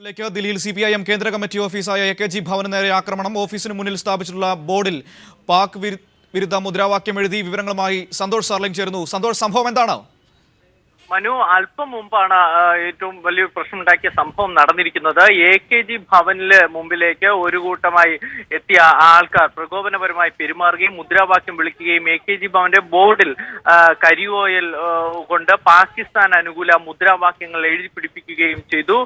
ദില്ലിയിൽ CPIM കേന്ദ്ര committee ഓഫീസായ AKG ഭവന് നേരെ ആക്രമണം. ഓഫീസിന് മുന്നിൽ സ്ഥാപിച്ചിട്ടുള്ള ബോർഡിൽ പാക് വിരുദ്ധ മുദ്രാവാക്യം എഴുതി. വിവരങ്ങളുമായി സന്തോഷ് സാർലിംഗ് ചേരുന്നു. സന്തോഷ്, സംഭവം എന്താണ്? മനു, അല്പം മുമ്പാണ് ഏറ്റവും വലിയ പ്രശ്നമുണ്ടാക്കിയ സംഭവം നടന്നിരിക്കുന്നത്. AKG ഭവനില് മുമ്പിലേക്ക് ഒരു കൂട്ടമായി എത്തിയ ആൾക്കാർ പ്രകോപനപരമായി പെരുമാറുകയും മുദ്രാവാക്യം വിളിക്കുകയും AKG ഭവന്റെ ബോർഡിൽ കരിയോയിൽ കൊണ്ട് പാകിസ്ഥാൻ അനുകൂല മുദ്രാവാക്യങ്ങൾ എഴുതി പിടിപ്പിക്കുകയും ചെയ്തു.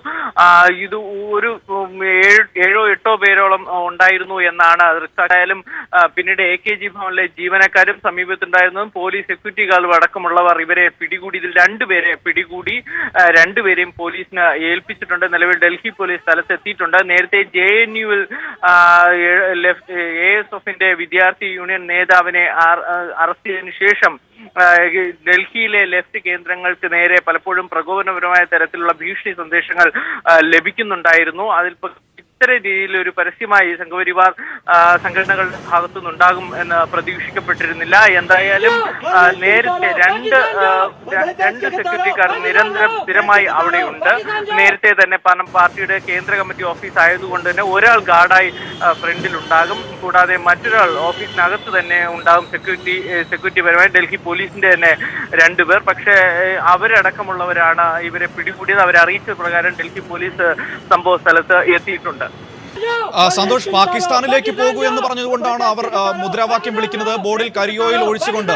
ഇത് ഒരു 7-8 പേരോളം ഉണ്ടായിരുന്നു എന്നാണ് ദൃക്സാക്ഷായാലും. പിന്നീട് AKG ഭവനിലെ ജീവനക്കാരും സമീപത്തുണ്ടായിരുന്നതും പോലീസ് സെക്യൂരിറ്റി ഗാർഡും അടക്കമുള്ളവർ ഇവരെ പിടികൂടി. ഇതിൽ രണ്ടുപേരെയും പോലീസിന് ഏൽപ്പിച്ചിട്ടുണ്ട്. നിലവിൽ ഡൽഹി പോലീസ് സ്ഥലത്തെത്തിയിട്ടുണ്ട്. നേരത്തെ JNUവിൽ ASFന്റെ വിദ്യാർത്ഥി യൂണിയൻ നേതാവിനെ അറസ്റ്റ് ചെയ്തതിനു ശേഷം ഡൽഹിയിലെ ലെഫ്റ്റ് കേന്ദ്രങ്ങൾക്ക് നേരെ പലപ്പോഴും പ്രകോപനപരമായ തരത്തിലുള്ള ഭീഷണി സന്ദേശങ്ങൾ ലഭിക്കുന്നുണ്ടായിരുന്നു. അതിൽ ഇത്തരം രീതിയിൽ ഒരു പരസ്യമായി സംഘപരിവാർ സംഘടനകളുടെ ഭാഗത്തുനിന്നുണ്ടാകും എന്ന് പ്രതീക്ഷിക്കപ്പെട്ടിരുന്നില്ല. എന്തായാലും നേരത്തെ രണ്ട് സെക്യൂരിറ്റിക്കാർ നിരന്തരം സ്ഥിരമായി അവിടെയുണ്ട്. നേരത്തെ തന്നെ പാർട്ടിയുടെ കേന്ദ്ര കമ്മിറ്റി ഓഫീസ് ആയതുകൊണ്ട് തന്നെ ഒരാൾ ഗാർഡായി ഫ്രണ്ടിലുണ്ടാകും. കൂടാതെ മറ്റൊരാൾ ഓഫീസിനകത്ത് തന്നെ ഉണ്ടാകും സെക്യൂരിറ്റി പരമായി. ഡൽഹി പോലീസിന്റെ തന്നെ 2 പേർ. പക്ഷേ അവരടക്കമുള്ളവരാണ് ഇവരെ പിടികൂടിയത്. അവരെ അറിയിച്ച പ്രകാരം ഡൽഹി പോലീസ് സംഭവ സ്ഥലത്ത് എത്തിയിട്ടുണ്ട്. സന്തോഷ്, പാകിസ്ഥാനിലേക്ക് പോകൂ എന്ന് പറഞ്ഞതുകൊണ്ടാണ് അവർ മുദ്രാവാക്യം വിളിക്കുന്നത്. ബോർഡിൽ കരിയോയിൽ ഒഴിച്ചുകൊണ്ട്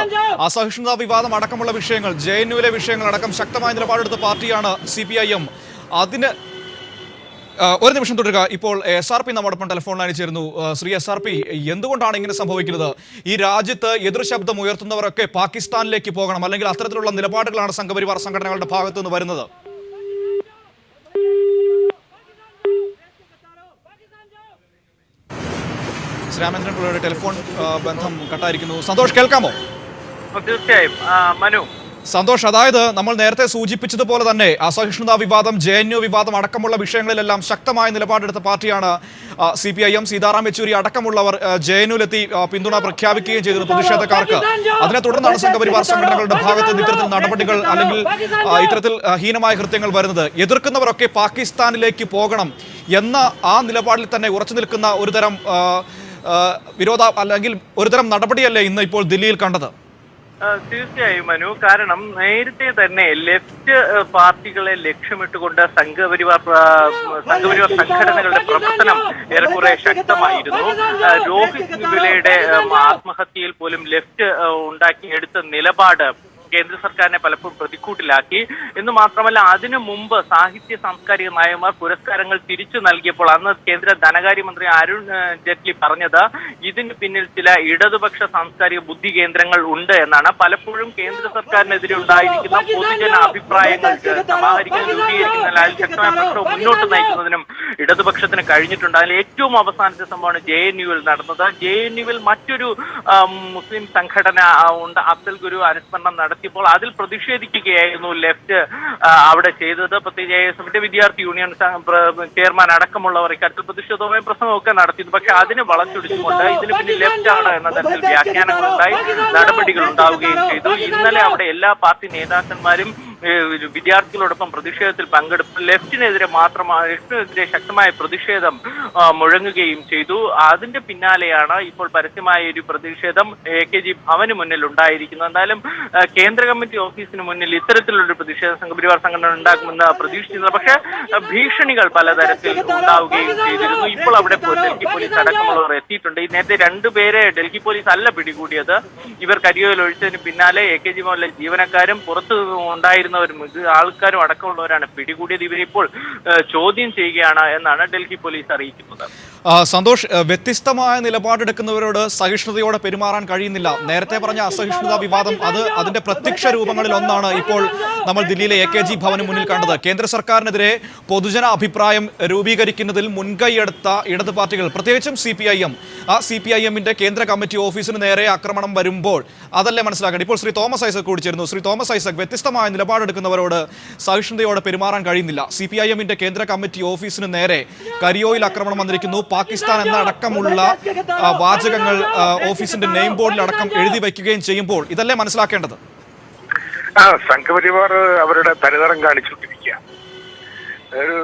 അസഹിഷ്ണുതാ വിവാദം അടക്കമുള്ള വിഷയങ്ങൾ, JNUവിലെ വിഷയങ്ങൾ അടക്കം ശക്തമായ നിലപാടെടുത്ത പാർട്ടിയാണ് CPIM. അതിന് ഒരു നിമിഷം തുടരുക. ഇപ്പോൾ SRP നമ്മോടൊപ്പം ടെലിഫോൺ ലൈനിൽ ചേരുന്നു. ശ്രീ SRP, എന്തുകൊണ്ടാണ് ഇങ്ങനെ സംഭവിക്കുന്നത്? ഈ രാജ്യത്ത് എതിർ ശബ്ദം ഉയർത്തുന്നവരൊക്കെ പാകിസ്ഥാനിലേക്ക് പോകണം, അല്ലെങ്കിൽ അത്തരത്തിലുള്ള നിലപാടുകളാണ് സംഘപരിവാർ സംഘടനകളുടെ ഭാഗത്തു നിന്ന് വരുന്നത്. രാമേന്ദ്രൻ പിള്ളയുടെ ടെലിഫോൺ ബന്ധം കട്ടായിരിക്കുന്നു. സന്തോഷ്, കേൾക്കാമോ? തീർച്ചയായും മനു. സന്തോഷ്, അതായത് നമ്മൾ നേരത്തെ സൂചിപ്പിച്ചതുപോലെ തന്നെ അസഹിഷ്ണുതാ വിവാദം, JNU വിവാദം അടക്കമുള്ള വിഷയങ്ങളിലെല്ലാം ശക്തമായ നിലപാടെടുത്ത പാർട്ടിയാണ് CPIM. സീതാറാം യെച്ചൂരി അടക്കമുള്ളവർ JNUവിലെത്തി പിന്തുണ പ്രഖ്യാപിക്കുകയും ചെയ്തിരുന്നു പ്രതിഷേധക്കാർക്ക്. അതിനെ തുടർന്നാണ് സംഘപരിവാർ സംഘടനകളുടെ ഭാഗത്ത് നിന്ന് ഇത്തരത്തിൽ നടപടികൾ അല്ലെങ്കിൽ ഇത്തരത്തിൽ ഹീനമായ കൃത്യങ്ങൾ വരുന്നത്. എതിർക്കുന്നവരൊക്കെ പാകിസ്ഥാനിലേക്ക് പോകണം എന്ന ആ നിലപാടിൽ തന്നെ ഉറച്ചു നിൽക്കുന്ന ഒരുതരം അല്ലെങ്കിൽ ഒരുതരം നടപടിയല്ലേ ഇന്ന് ഇപ്പോൾ ദില്ലിയിൽ കണ്ടത്? തീർച്ചയായും മനു. കാരണം നേരത്തെ തന്നെ ലെഫ്റ്റ് പാർട്ടികളെ ലക്ഷ്യമിട്ടുകൊണ്ട് സംഘപരിവാർ സംഘടനകളുടെ പ്രവർത്തനം ഏറെക്കുറെ ശക്തമായിരുന്നു. രോഹിത് വിലയുടെ ആത്മഹത്യയിൽ പോലും ലെഫ്റ്റ് ഉണ്ടാക്കിയെടുത്ത നിലപാട് കേന്ദ്ര സർക്കാരിനെ പലപ്പോഴും പ്രതിക്കൂട്ടിലാക്കി. എന്ന് മാത്രമല്ല, അതിനു മുമ്പ് സാഹിത്യ സാംസ്കാരിക നയമാർ പുരസ്കാരങ്ങൾ തിരിച്ചു നൽകിയപ്പോൾ അന്ന് കേന്ദ്ര ധനകാര്യമന്ത്രി അരുൺ ജെയ്റ്റ്ലി പറഞ്ഞത് ഇതിന് പിന്നിൽ ചില ഇടതുപക്ഷ സാംസ്കാരിക ബുദ്ധി കേന്ദ്രങ്ങൾ ഉണ്ട് എന്നാണ്. പലപ്പോഴും കേന്ദ്ര സർക്കാരിനെതിരെ ഉണ്ടായിരിക്കുന്ന പൊതുജന അഭിപ്രായങ്ങൾ സമാഹരിക്കുന്നതിനും രൂപീകരിക്കുന്നതിനും അതിൽ ശക്തമായ പ്രശ്നം മുന്നോട്ട് നയിക്കുന്നതിനും ഇടതുപക്ഷത്തിന് കഴിഞ്ഞിട്ടുണ്ട്. അതിൽ ഏറ്റവും അവസാനത്തെ സംഭവമാണ് JNUവിൽ നടന്നത്. JNUവിൽ മറ്റൊരു മുസ്ലിം സംഘടന ഉണ്ട്, അഫ്സൽ ഗുരു അനുസ്മരണം നടത്തിയപ്പോൾ അതിൽ പ്രതിഷേധിക്കുകയായിരുന്നു ലെഫ്റ്റ് അവിടെ ചെയ്തത്. പ്രത്യേകിച്ച് ASFന്റെ വിദ്യാർത്ഥി യൂണിയൻ ചെയർമാൻ അടക്കമുള്ളവർ ഇക്കാര്യത്തിൽ പ്രതിഷേധവുമായി പ്രസംഗമൊക്കെ നടത്തിയിരുന്നു. പക്ഷെ അതിന് വളച്ചൊടിച്ചുകൊണ്ട് ഇതിന് പിന്നിൽ ലെഫ്റ്റ് ആണ് എന്ന തരത്തിൽ വ്യാഖ്യാനങ്ങളുണ്ടായി, നടപടികൾ ഉണ്ടാവുകയും ചെയ്തു. ഇന്നലെ അവിടെ എല്ലാ പാർട്ടി നേതാക്കന്മാരും വിദ്യാർത്ഥികളോടൊപ്പം പ്രതിഷേധത്തിൽ പങ്കെടുപ്പ്. ലെഫ്റ്റിനെതിരെ ശക്തമായ പ്രതിഷേധം മുഴങ്ങുകയും ചെയ്തു. അതിന്റെ പിന്നാലെയാണ് ഇപ്പോൾ പരസ്യമായ ഒരു പ്രതിഷേധം AKG ഭവന് മുന്നിൽ ഉണ്ടായിരിക്കുന്നത്. എന്തായാലും കേന്ദ്ര കമ്മിറ്റി ഓഫീസിന് മുന്നിൽ ഇത്തരത്തിലുള്ളൊരു പ്രതിഷേധ സംഘപരിവാർ സംഘടന ഉണ്ടാകുമെന്ന് പ്രതീക്ഷിച്ചിരുന്നത്. പക്ഷേ ഭീഷണികൾ പലതരത്തിൽ ഉണ്ടാവുകയും ചെയ്തിരുന്നു. ഇപ്പോൾ അവിടെ ഡൽഹി പോലീസ് അടക്കമുള്ളവർ എത്തിയിട്ടുണ്ട്. ഈ നേരത്തെ 2 പേരെ ഡൽഹി പോലീസ് അല്ല പിടികൂടിയത്. ഇവർ കരിയോയിൽ ഒഴിച്ചതിന് പിന്നാലെ AKG ഭവനിലെ ജീവനക്കാരും പുറത്തു ഉണ്ടായിരുന്ന ആൾക്കാരും അടക്കമുള്ളവരാണ് പിടികൂടിയത്. ഇവരിപ്പോൾ ചോദ്യം ചെയ്യുകയാണ് എന്നാണ് ഡൽഹി പോലീസ് അറിയിക്കുന്നത്. സന്തോഷ്, വ്യത്യസ്തമായ നിലപാടെടുക്കുന്നവരോട് സഹിഷ്ണുതയോടെ പെരുമാറാൻ കഴിയുന്നില്ല. നേരത്തെ പറഞ്ഞ അസഹിഷ്ണുതാ വിവാദം അതിന്റെ പ്രത്യക്ഷ രൂപങ്ങളിൽ ഒന്നാണ് ഇപ്പോൾ നമ്മൾ ദില്ലിയിലെ AKG ഭവന് മുന്നിൽ കണ്ടത്. കേന്ദ്ര സർക്കാരിനെതിരെ പൊതുജന അഭിപ്രായം രൂപീകരിക്കുന്നതിൽ മുൻകൈയെടുത്ത ഇടത് പാർട്ടികൾ, പ്രത്യേകിച്ചും CPIM, ആ CPIMന്റെ കേന്ദ്ര കമ്മിറ്റി ഓഫീസിന് നേരെ ആക്രമണം വരുമ്പോൾ അതല്ലേ മനസ്സിലാക്കേണ്ടത്? ഇപ്പോൾ ശ്രീ തോമസ് ഐസക് കൂടി ചേരുന്നു. ശ്രീ തോമസ് ഐസക്, വ്യത്യസ്തമായ നിലപാടെടുക്കുന്നവരോട് സഹിഷ്ണുതയോടെ പെരുമാറാൻ കഴിയുന്നില്ല. CPIMന്റെ കേന്ദ്ര കമ്മിറ്റി ഓഫീസിന് നേരെ കരിയോയിൽ ആക്രമണം വന്നിരിക്കുന്നു. പാകിസ്ഥാൻ എന്ന അടക്കമുള്ള വാചകങ്ങൾ ഓഫീസിന്റെ നെയിം ബോർഡിൽ അടക്കം എഴുതി വയ്ക്കുകയും ചെയ്യുമ്പോൾ ഇതല്ലേ മനസ്സിലാക്കേണ്ടത്? സംഘപരിവാർ അവരുടെ തനിനിറം കാണിച്ചുകൊണ്ടിരിക്കുക. ഒരു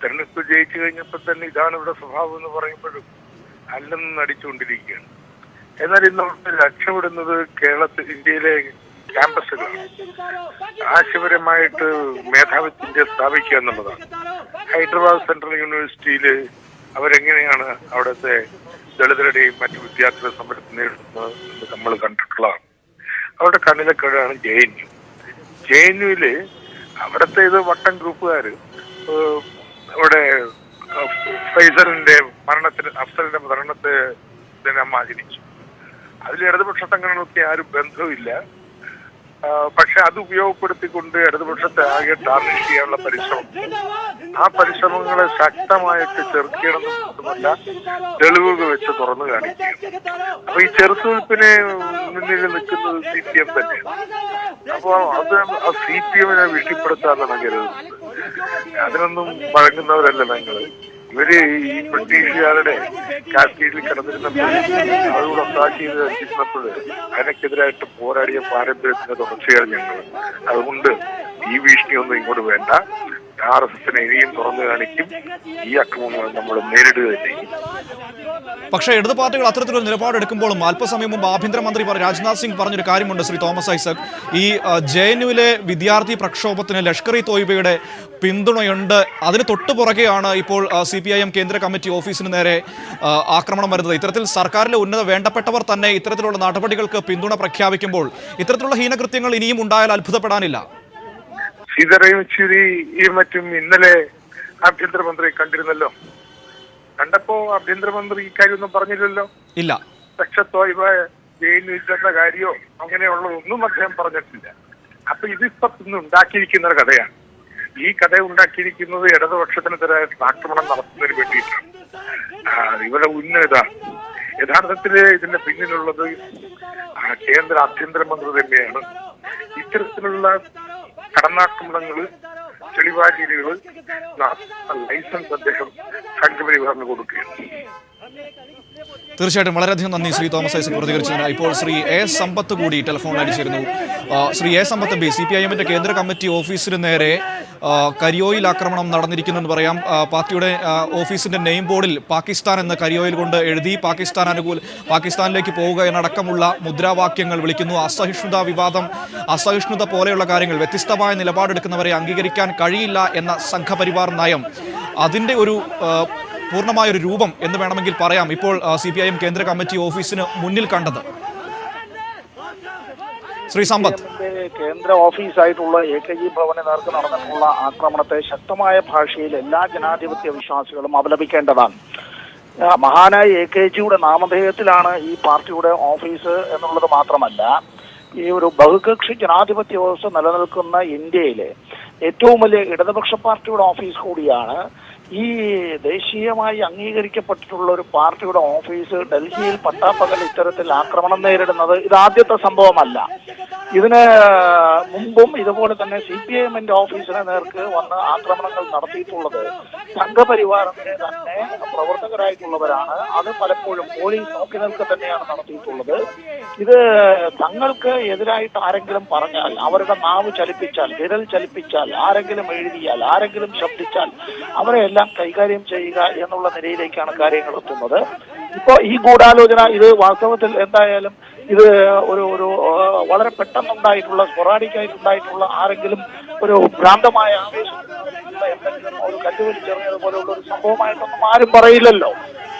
തെരഞ്ഞെടുപ്പ് ജയിച്ചു കഴിഞ്ഞപ്പോൾ തന്നെ ഇതാണ് ഇവിടെ സ്വഭാവം എന്ന് പറയുമ്പോഴും അല്ലെന്ന് നടിച്ചുകൊണ്ടിരിക്കുകയാണ്. എന്നാൽ ഇന്ന് അവിടെ രക്ഷപ്പെടുന്നത് ഇന്ത്യയിലെ ക്യാമ്പസുകളാണ്. ആശയപരമായിട്ട് മേധാവിത്വം സ്ഥാപിക്കുക എന്നുള്ളതാണ്. ഹൈദരാബാദ് സെൻട്രൽ യൂണിവേഴ്സിറ്റിയിൽ അവരെങ്ങനെയാണ് അവിടുത്തെ ദളിതരുടെയും മറ്റു വിദ്യാർത്ഥികളുടെ സമരത്തെ നേരിടുന്നത് എന്ന് നമ്മൾ കണ്ടിട്ടുള്ളതാണ്. അവരുടെ കണ്ണിലൊക്കെയാണ് JNU. അവിടുത്തെ ഇത് വട്ടം ഗ്രൂപ്പുകാര് അവിടെ ഫൈസറിന്റെ അഫ്സലിന്റെ മരണത്തെ ആചരിച്ചു. അതിൽ ഇടതുപക്ഷ സംഘടനകളൊക്കെ ആരും ബന്ധവുമില്ല. പക്ഷെ അത് ഉപയോഗപ്പെടുത്തിക്കൊണ്ട് ഇടതുപക്ഷത്തെ ആകെ ടാർണിഷ് ചെയ്യാനുള്ള പരിശ്രമം, ആ പരിശ്രമങ്ങളെ ശക്തമായിട്ട് ചെറുക്കണമെന്ന് മാത്രമല്ല തെളിവുകൾ വെച്ച് തുറന്നു കാണിക്കുക. അപ്പൊ ഈ ചെറുത്തുനിൽപ്പിനെ മുന്നിൽ നിൽക്കുന്നത് CPM തന്നെയാണ്. അപ്പൊ അത് CPM-നെ വീഴ്ത്തിപ്പെടുത്താന്നാണ് കരുതുന്നത്. അതിനൊന്നും വഴങ്ങുന്നവരല്ല ഞങ്ങള്. ഇവര് ഈ ബ്രിട്ടീഷുകാരുടെ കാശ്മീരിൽ കിടന്നിരുന്നപ്പോൾ അതുകൂടെ ഉണ്ടാക്കിയിരുന്നപ്പോൾ അതിനൊക്കെതിരായിട്ട് പോരാടിയ പാരമ്പര്യത്തിന്റെ തുടർച്ചയാണ് ഞങ്ങൾ. അതുകൊണ്ട് ഈ ഭീഷണിയൊന്നും ഇങ്ങോട്ട് വേണ്ട. RSS-നെ ഇനിയും തുറന്നു കാണിക്കും. ഈ അക്രമങ്ങൾ നമ്മൾ നേരിടുക തന്നെ. പക്ഷേ ഇടതു പാർട്ടികൾ അത്തരത്തിലൊരു നിലപാടെടുക്കുമ്പോഴും അല്പസമയം മുമ്പ് ആഭ്യന്തരമന്ത്രി രാജ്നാഥ് സിംഗ് പറഞ്ഞൊരു കാര്യമുണ്ട്. ശ്രീ തോമസ് ഐസക്, ഈ JNU-ലെ വിദ്യാർത്ഥി പ്രക്ഷോഭത്തിന് ലഷ്കർ-ഇ-തോയ്ബയുടെ പിന്തുണയുണ്ട്. അതിന് തൊട്ടുപുറകെയാണ് ഇപ്പോൾ CPIM കേന്ദ്ര കമ്മിറ്റി ഓഫീസിന് നേരെ ആക്രമണം വരുന്നത്. ഇത്തരത്തിൽ സർക്കാരിലെ ഉന്നത വേണ്ടപ്പെട്ടവർ തന്നെ ഇത്തരത്തിലുള്ള നടപടികൾക്ക് പിന്തുണ പ്രഖ്യാപിക്കുമ്പോൾ ഇത്തരത്തിലുള്ള ഹീനകൃത്യങ്ങൾ ഇനിയും ഉണ്ടായാൽ അത്ഭുതപ്പെടാനില്ല. സീതാറാം മറ്റും ഇന്നലെ ആഭ്യന്തരമന്ത്രി കണ്ടിരുന്നല്ലോ. കണ്ടപ്പോ ആഭ്യന്തരമന്ത്രി ഈ കാര്യമൊന്നും പറഞ്ഞില്ലല്ലോ. ഇല്ല, ലക്ഷത്തോയ്ബ ജയിലിൽ കാര്യമോ അങ്ങനെയുള്ളതൊന്നും അദ്ദേഹം പറഞ്ഞിട്ടില്ല. അപ്പൊ ഇതിപ്പോ ഇന്ന് ഉണ്ടാക്കിയിരിക്കുന്ന ഒരു കഥയാണ്. ഈ കഥ ഉണ്ടാക്കിയിരിക്കുന്നത് ഇടതുപക്ഷത്തിനെതിരെ ആക്രമണം നടത്തുന്നതിന് വേണ്ടിയിട്ടാണ്. ഇവിടെ ഉന്നത യഥാർത്ഥത്തില് ഇതിന്റെ പിന്നിലുള്ളത് കേന്ദ്ര ആഭ്യന്തരമന്ത്രി തന്നെയാണ്. ഇത്തരത്തിലുള്ള കടന്നാക്രമണങ്ങള്, ചെളിവാരീലുകള് ലൈസൻസ് അദ്ദേഹം സംഘപരിവാറിന് കൊടുക്കുകയാണ്. തീർച്ചയായിട്ടും വളരെയധികം നന്ദി ശ്രീ തോമസ് ഐസക് പ്രതികരിച്ചതിന്. ഇപ്പോൾ ശ്രീ A. സമ്പത്ത് കൂടി ടെലിഫോണിൽ അടിച്ചിരുന്നു. ശ്രീ A. സമ്പത്ത് MP, CPIM-ന്റെ കേന്ദ്ര കമ്മിറ്റി ഓഫീസിന് നേരെ കരിയോയിൽ ആക്രമണം നടന്നിരിക്കുന്നെന്ന് പറയാം. പാർട്ടിയുടെ ഓഫീസിന്റെ നെയിം ബോർഡിൽ പാകിസ്ഥാൻ എന്ന് കരിയോയിൽ കൊണ്ട് എഴുതി പാകിസ്ഥാനിലേക്ക് പോവുക എന്നടക്കമുള്ള മുദ്രാവാക്യങ്ങൾ വിളിക്കുന്നു. അസഹിഷ്ണുതാ വിവാദം, അസഹിഷ്ണുത പോലെയുള്ള കാര്യങ്ങൾ, വ്യത്യസ്തമായ നിലപാടെടുക്കുന്നവരെ അംഗീകരിക്കാൻ കഴിയില്ല എന്ന സംഘപരിവാർ നയം, അതിൻ്റെ ഒരു പൂർണ്ണമായൊരു രൂപം എന്ന് വേണമെങ്കിൽ പറയാം ഇപ്പോൾ CPIM കേന്ദ്ര കമ്മിറ്റി ഓഫീസിന് മുന്നിൽ കണ്ടത്. ശ്രീ സമ്പത്ത്, കേന്ദ്ര ഓഫീസായിട്ടുള്ള AKG ഭവന് നേർക്ക് നടന്നിട്ടുള്ള ആക്രമണത്തെ ശക്തമായ ഭാഷയിൽ എല്ലാ ജനാധിപത്യ വിശ്വാസികളും അപലപിക്കേണ്ടതാണ്. മഹാനായ AKGയുടെ നാമധേയത്തിലാണ് ഈ പാർട്ടിയുടെ ഓഫീസ് എന്നുള്ളത് മാത്രമല്ല, ഈ ഒരു ബഹുകക്ഷി ജനാധിപത്യ വ്യവസ്ഥ നിലനിൽക്കുന്ന ഇന്ത്യയിലെ ഏറ്റവും വലിയ ഇടതുപക്ഷ പാർട്ടിയുടെ ഓഫീസ് കൂടിയാണ്. ഈ ദേശീയമായി അംഗീകരിക്കപ്പെട്ടിട്ടുള്ള ഒരു പാർട്ടിയുടെ ഓഫീസ് ഡൽഹിയിൽ പട്ടാപ്പകൽ ഇത്തരത്തിൽ ആക്രമണം നേരിടുന്നത് ഇതാദ്യത്തെ സംഭവമല്ല. ഇതിന് മുമ്പും ഇതുപോലെ തന്നെ CPIM-ന്റെ ഓഫീസിന് നേർക്ക് വന്ന് ആക്രമണങ്ങൾ നടത്തിയിട്ടുള്ളത് സംഘപരിവാറിന്റെ തന്നെ പ്രവർത്തകരായിട്ടുള്ളവരാണ്. അത് പലപ്പോഴും പോലീസ് നോക്കി നിൽക്കെ തന്നെയാണ് നടത്തിയിട്ടുള്ളത്. ഇത് തങ്ങൾക്ക് എതിരായിട്ട് ആരെങ്കിലും പറഞ്ഞാൽ, അവരുടെ നാവ് ചലിപ്പിച്ചാൽ, വിരൽ ചലിപ്പിച്ചാൽ, ആരെങ്കിലും എഴുതിയാൽ, ആരെങ്കിലും ശബ്ദിച്ചാൽ അവരെ എല്ലാം കൈകാര്യം ചെയ്യുക എന്നുള്ള നിലയിലേക്കാണ് കാര്യങ്ങൾ എത്തുന്നത്. ഇപ്പോ ഈ ഗൂഢാലോചന ഇത് വാസ്തവത്തിൽ എന്തായാലും ഇത് ഒരു വളരെ പെട്ടെന്നുണ്ടായിട്ടുള്ള സ്പൊറാഡിക്കായിട്ടുണ്ടായിട്ടുള്ള ആരെങ്കിലും ഒരു ഭ്രാന്തമായ ആവേശം എന്തെങ്കിലും ഒരു കല്ലുവലിച്ചെറിഞ്ഞതുപോലെയുള്ള ഒരു സംഭവമായിട്ടൊന്നും ആരും പറയില്ലല്ലോ.